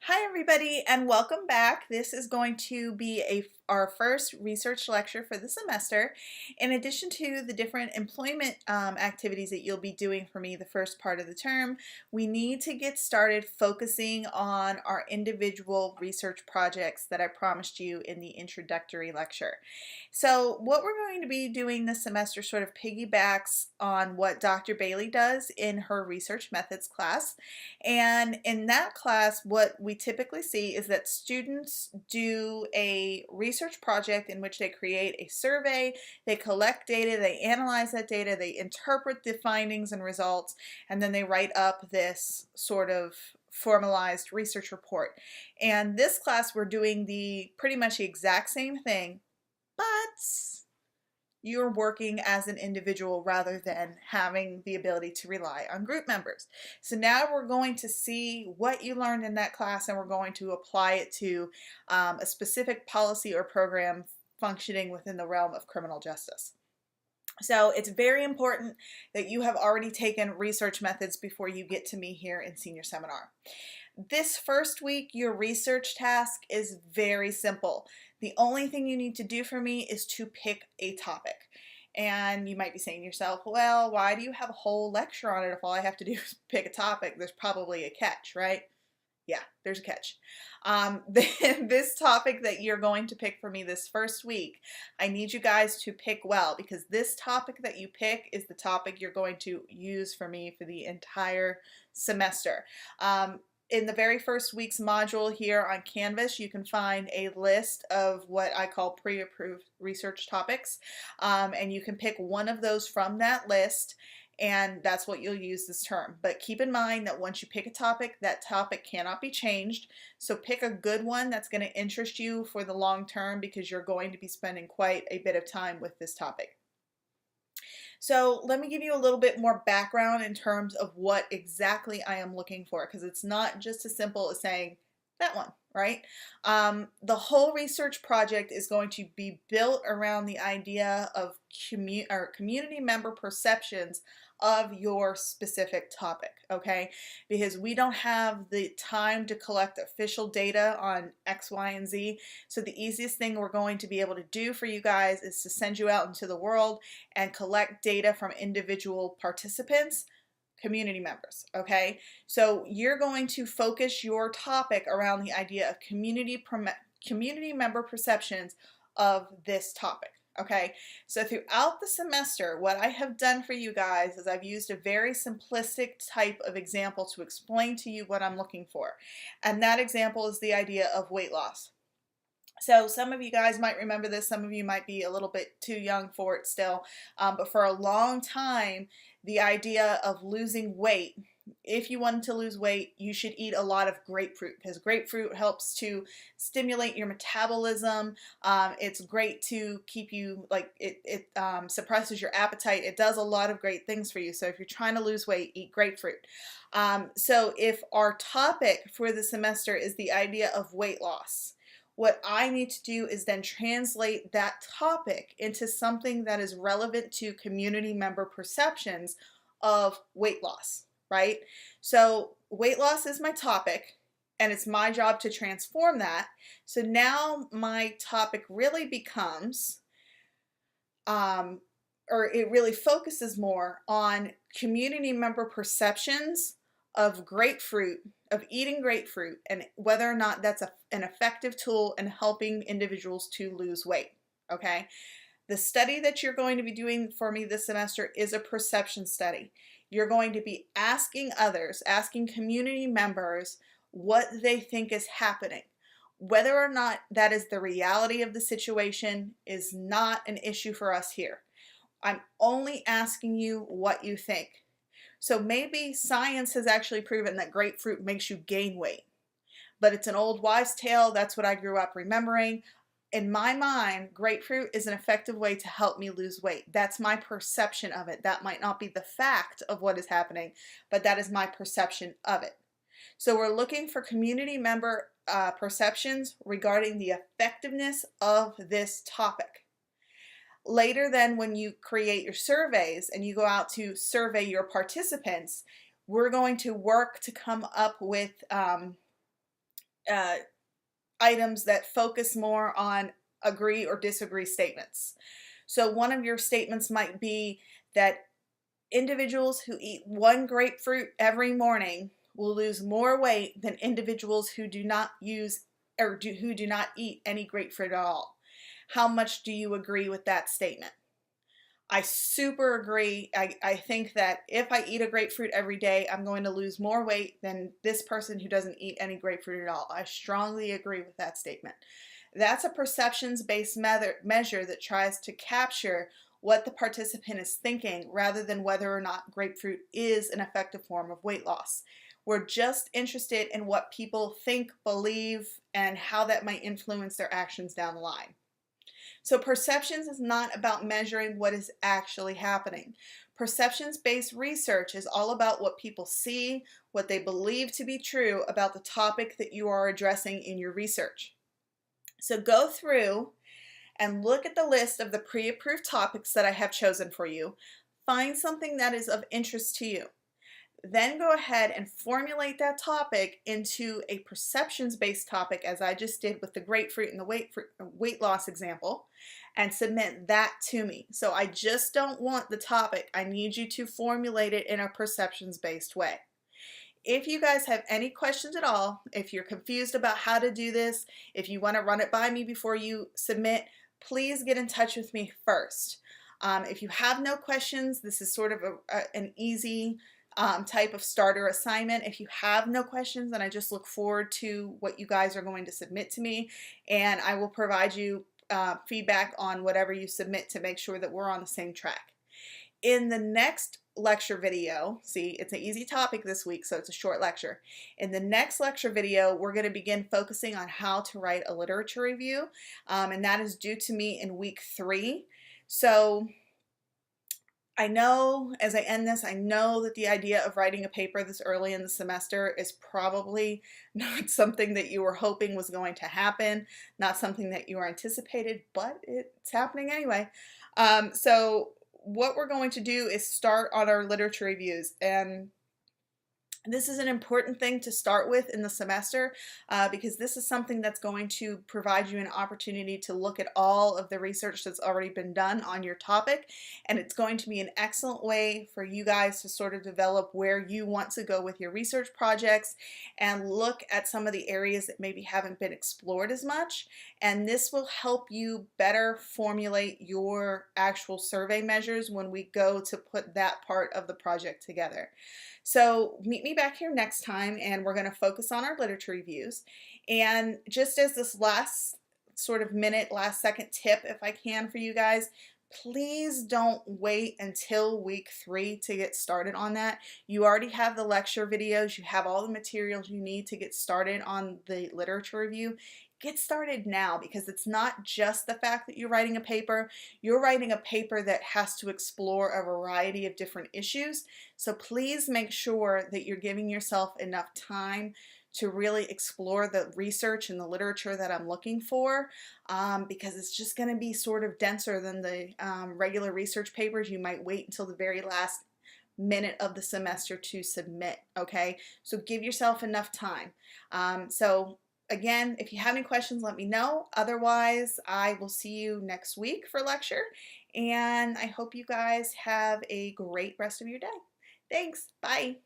Hi everybody and welcome back. This is going to be our first research lecture for the semester. In addition to the different employment activities that you'll be doing for me the first part of the term, we need to get started focusing on our individual research projects that I promised you in the introductory lecture. So what we're going to be doing this semester sort of piggybacks on what Dr. Bailey does in her research methods class. And in that class, what we typically see is that students do a research project in which they create a survey, they collect data, they analyze that data, they interpret the findings and results, and then they write up this sort of formalized research report. And this class, we're doing pretty much the exact same thing, but you're working as an individual rather than having the ability to rely on group members. So now we're going to see what you learned in that class and we're going to apply it to a specific policy or program functioning within the realm of criminal justice. So it's very important that you have already taken research methods before you get to me here in senior seminar. This first week, your research task is very simple. The only thing you need to do for me is to pick a topic. And you might be saying to yourself, well, why do you have a whole lecture on it if all I have to do is pick a topic? There's probably a catch, right? Yeah, there's a catch. This topic that you're going to pick for me this first week, I need you guys to pick well, because this topic that you pick is the topic you're going to use for me for the entire semester. In the very first week's module here on Canvas, you can find a list of what I call pre-approved research topics, and you can pick one of those from that list, and that's what you'll use this term. But keep in mind that once you pick a topic, that topic cannot be changed. So pick a good one that's going to interest you for the long term, because you're going to be spending quite a bit of time with this topic. So let me give you a little bit more background in terms of what exactly I am looking for, because it's not just as simple as saying that one, right? The whole research project is going to be built around the idea of community member perceptions of your specific topic, okay? Because we don't have the time to collect official data on X, Y, and Z. So the easiest thing we're going to be able to do for you guys is to send you out into the world and collect data from individual participants, community members, okay? So you're going to focus your topic around the idea of community member perceptions of this topic. Okay, so throughout the semester, what I have done for you guys is I've used a very simplistic type of example to explain to you what I'm looking for. And that example is the idea of weight loss. So some of you guys might remember this, some of you might be a little bit too young for it still, but for a long time, the idea of losing weight, if you wanted to lose weight, you should eat a lot of grapefruit, because grapefruit helps to stimulate your metabolism. It's great to keep you, like, it suppresses your appetite. It does a lot of great things for you. So if you're trying to lose weight, eat grapefruit. So if our topic for the semester is the idea of weight loss, what I need to do is then translate that topic into something that is relevant to community member perceptions of weight loss, right? So weight loss is my topic, and it's my job to transform that. So now my topic really becomes, or it really focuses more on community member perceptions of grapefruit, of eating grapefruit, and whether or not that's an effective tool in helping individuals to lose weight, okay? The study that you're going to be doing for me this semester is a perception study. You're going to be asking others, asking community members what they think is happening. Whether or not that is the reality of the situation is not an issue for us here. I'm only asking you what you think. So maybe science has actually proven that grapefruit makes you gain weight, but it's an old wives' tale. That's what I grew up remembering. In my mind, grapefruit is an effective way to help me lose weight. That's my perception of it. That might not be the fact of what is happening, but that is my perception of it. So we're looking for community member perceptions regarding the effectiveness of this topic. Later then, when you create your surveys and you go out to survey your participants, we're going to work to come up with uh, items that focus more on agree or disagree statements. So one of your statements might be that individuals who eat one grapefruit every morning will lose more weight than individuals who do not use who do not eat any grapefruit at all. How much do you agree with that statement? I super agree. I think that if I eat a grapefruit every day, I'm going to lose more weight than this person who doesn't eat any grapefruit at all. I strongly agree with that statement. That's a perceptions-based measure that tries to capture what the participant is thinking rather than whether or not grapefruit is an effective form of weight loss. We're just interested in what people think, believe, and how that might influence their actions down the line. So perceptions is not about measuring what is actually happening. Perceptions-based research is all about what people see, what they believe to be true about the topic that you are addressing in your research. So go through and look at the list of the pre-approved topics that I have chosen for you. Find something that is of interest to you. Then go ahead and formulate that topic into a perceptions-based topic, as I just did with the grapefruit and the weight loss example, and submit that to me. So I just don't want the topic. I need you to formulate it in a perceptions-based way. If you guys have any questions at all, if you're confused about how to do this, if you want to run it by me before you submit, please get in touch with me first. If you have no questions, this is sort of an easy type of starter assignment. If you have no questions, then I just look forward to what you guys are going to submit to me, and I will provide you feedback on whatever you submit to make sure that we're on the same track. In the next lecture video, see, it's an easy topic this week, so it's a short lecture. In the next lecture video, we're going to begin focusing on how to write a literature review, and that is due to me in week 3. So I know, as I end this, I know that the idea of writing a paper this early in the semester is probably not something that you were hoping was going to happen, not something that you were anticipated, but it's happening anyway. So what we're going to do is start on our literature reviews, and this is an important thing to start with in the semester because this is something that's going to provide you an opportunity to look at all of the research that's already been done on your topic, and it's going to be an excellent way for you guys to sort of develop where you want to go with your research projects and look at some of the areas that maybe haven't been explored as much, and this will help you better formulate your actual survey measures when we go to put that part of the project together. So meet me back here next time, and we're going to focus on our literature reviews. And just as this last sort of minute, last second tip, if I can, for you guys, please don't wait until week 3 to get started on that. You already have the lecture videos. You have all the materials you need to get started on the literature review. Get started now, because it's not just the fact that you're writing a paper. You're writing a paper that has to explore a variety of different issues. So please make sure that you're giving yourself enough time to really explore the research and the literature that I'm looking for, because it's just going to be sort of denser than the regular research papers. You might wait until the very last minute of the semester to submit, okay? So give yourself enough time. Again, if you have any questions, let me know. Otherwise, I will see you next week for lecture, and I hope you guys have a great rest of your day. Thanks. Bye.